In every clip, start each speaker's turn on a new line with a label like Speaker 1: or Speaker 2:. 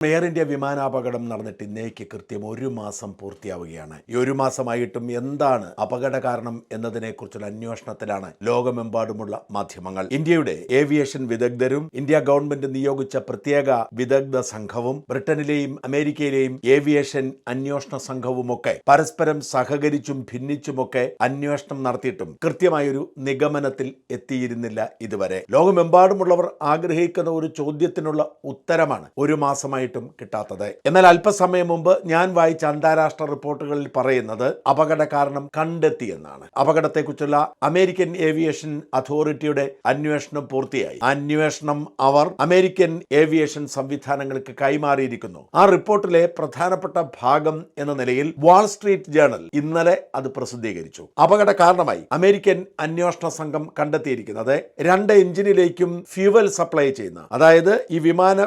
Speaker 1: Air India വിമാനാപകടം നടന്നിട്ട് ഇന്നേക്ക് കൃത്യം 1 മാസം പൂർത്തിയാവുകയാണ്. ഈ 1 മാസമായിട്ടും എന്താണ് അപകട കാരണം എന്നതിനെക്കുറിച്ചുള്ള അന്വേഷണത്തിലാണ് ലോകമെമ്പാടുമുള്ള മാധ്യമങ്ങൾ. ഇന്ത്യയുടെ ഏവിയേഷൻ വിദഗ്ധരും ഇന്ത്യ ഗവൺമെന്റ് നിയോഗിച്ച പ്രത്യേക വിദഗ്ധ സംഘവും ബ്രിട്ടനിലെയും അമേരിക്കയിലെയും ഏവിയേഷൻ അന്വേഷണ സംഘവുമൊക്കെ പരസ്പരം സഹകരിച്ചും ഭിന്നിച്ചുമൊക്കെ അന്വേഷണം നടത്തിയിട്ടും കൃത്യമായൊരു നിഗമനത്തിൽ എത്തിയിരുന്നില്ല ഇതുവരെ. ലോകമെമ്പാടുമുള്ളവർ ആഗ്രഹിക്കുന്ന ഒരു ചോദ്യത്തിനുള്ള ഉത്തരമാണ് 1 മാസമായി കിട്ടാത്തത്. എന്നാൽ അല്പസമയം മുമ്പ് ഞാൻ വായിച്ച അന്താരാഷ്ട്ര റിപ്പോർട്ടുകളിൽ പറയുന്നത് അപകട കാരണം കണ്ടെത്തിയെന്നാണ്. അപകടത്തെക്കുറിച്ചുള്ള അമേരിക്കൻ ഏവിയേഷൻ അതോറിറ്റിയുടെ അന്വേഷണം പൂർത്തിയായി. അന്വേഷണം അവർ അമേരിക്കൻ ഏവിയേഷൻ സംവിധാനങ്ങൾക്ക് കൈമാറിയിരിക്കുന്നു. ആ റിപ്പോർട്ടിലെ പ്രധാനപ്പെട്ട ഭാഗം എന്ന നിലയിൽ വാൾ സ്ട്രീറ്റ് ജേണൽ ഇന്നലെ അത് പ്രസിദ്ധീകരിച്ചു. അപകട കാരണമായി അമേരിക്കൻ അന്വേഷണ സംഘം കണ്ടെത്തിയിരിക്കുന്നത് 2 എഞ്ചിനിലേക്കും ഫ്യൂവൽ സപ്ലൈ ചെയ്യുന്ന, അതായത് ഈ വിമാന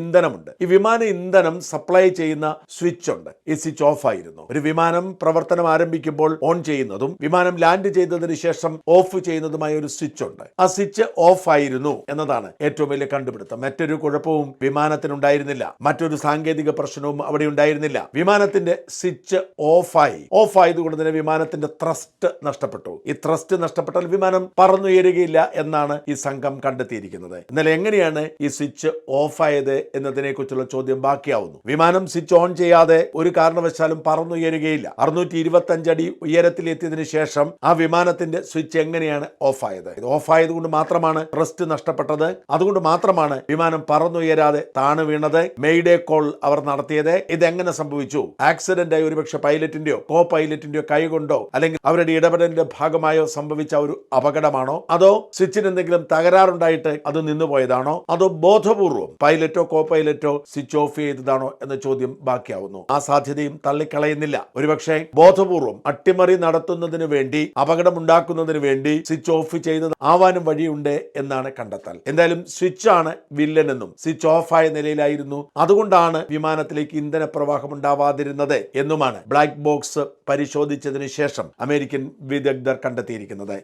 Speaker 1: ഇന്ധനം, ഈ വിമാന ഇന്ധനം സപ്ലൈ ചെയ്യുന്ന സ്വിച്ച് ഉണ്ട്. ഈ സ്വിച്ച് ഓഫ് ആയിരുന്നു. ഒരു വിമാനം പ്രവർത്തനം ആരംഭിക്കുമ്പോൾ ഓൺ ചെയ്യുന്നതും വിമാനം ലാൻഡ് ചെയ്തതിനു ശേഷം ഓഫ് ചെയ്യുന്നതുമായ ഒരു സ്വിച്ച് ഉണ്ട്. ആ സ്വിച്ച് ഓഫ് ആയിരുന്നു എന്നതാണ് ഏറ്റവും വലിയ കണ്ടുപിടുത്തം. മറ്റൊരു കുഴപ്പവും വിമാനത്തിനുണ്ടായിരുന്നില്ല. മറ്റൊരു സാങ്കേതിക പ്രശ്നവും അവിടെ ഉണ്ടായിരുന്നില്ല. വിമാനത്തിന്റെ സ്വിച്ച് ഓഫ് ആയതുകൊണ്ട് തന്നെ വിമാനത്തിന്റെ ത്രസ്റ്റ് നഷ്ടപ്പെട്ടു. ഈ ത്രസ്റ്റ് നഷ്ടപ്പെട്ടാൽ വിമാനം പറന്നുയരുകയില്ല എന്നാണ് ഈ സംഘം കണ്ടെത്തിയിരിക്കുന്നത്. എന്നാൽ എങ്ങനെയാണ് ഈ സ്വിച്ച് ഓഫ് ആയത് എന്നതിനെ കുറിച്ചുള്ള ചോദ്യം ബാക്കിയാവുന്നു. വിമാനം സ്വിച്ച് ഓൺ ചെയ്യാതെ ഒരു കാരണവശാലും പറന്നുയരുകയില്ല. 625 അടി ഉയരത്തിലെത്തിയതിനു ശേഷം ആ വിമാനത്തിന്റെ സ്വിച്ച് എങ്ങനെയാണ് ഓഫ് ആയത്? ഓഫ് ആയതുകൊണ്ട് മാത്രമാണ് റെസ്റ്റ് നഷ്ടപ്പെട്ടത്. അതുകൊണ്ട് മാത്രമാണ് വിമാനം പറന്നുയരാതെ താണു വീണത്. മെയ്ഡേ കോൾ അവർ നടത്തിയത്. ഇതെങ്ങനെ സംഭവിച്ചു? ആക്സിഡന്റ് ആയി ഒരുപക്ഷെ പൈലറ്റിന്റെയോ കോ പൈലറ്റിന്റെയോ കൈകൊണ്ടോ അല്ലെങ്കിൽ അവരുടെ ഇടപെടലിന്റെ ഭാഗമായോ സംഭവിച്ച ഒരു അപകടമാണോ? അതോ സ്വിച്ചിന് എന്തെങ്കിലും തകരാറുണ്ടായിട്ട് അത് നിന്നുപോയതാണോ? അതോ ബോധപൂർവം പൈലറ്റോ കോ പൈലറ്റോ സ്വിച്ച് ഓഫ് ചെയ്തതാണോ എന്ന ചോദ്യം ബാക്കിയാവുന്നു. ആ സാധ്യതയും തള്ളിക്കളയുന്നില്ല. ഒരുപക്ഷെ ബോധപൂർവം അട്ടിമറി നടത്തുന്നതിന് വേണ്ടി, അപകടമുണ്ടാക്കുന്നതിന് വേണ്ടി സ്വിച്ച് ഓഫ് ചെയ്തത് ആവാനും വഴിയുണ്ട് എന്നാണ് കണ്ടെത്തൽ. എന്തായാലും സ്വിച്ച് ആണ് വില്ലനെന്നും സ്വിച്ച് ഓഫ് ആയ നിലയിലായിരുന്നു, അതുകൊണ്ടാണ് വിമാനത്തിലേക്ക് ഇന്ധന പ്രവാഹം ഉണ്ടാവാതിരുന്നത് എന്നുമാണ് ബ്ലാക്ക് ബോക്സ് പരിശോധിച്ചതിന് ശേഷം അമേരിക്കൻ വിദഗ്ധർ കണ്ടെത്തിയിരിക്കുന്നത്.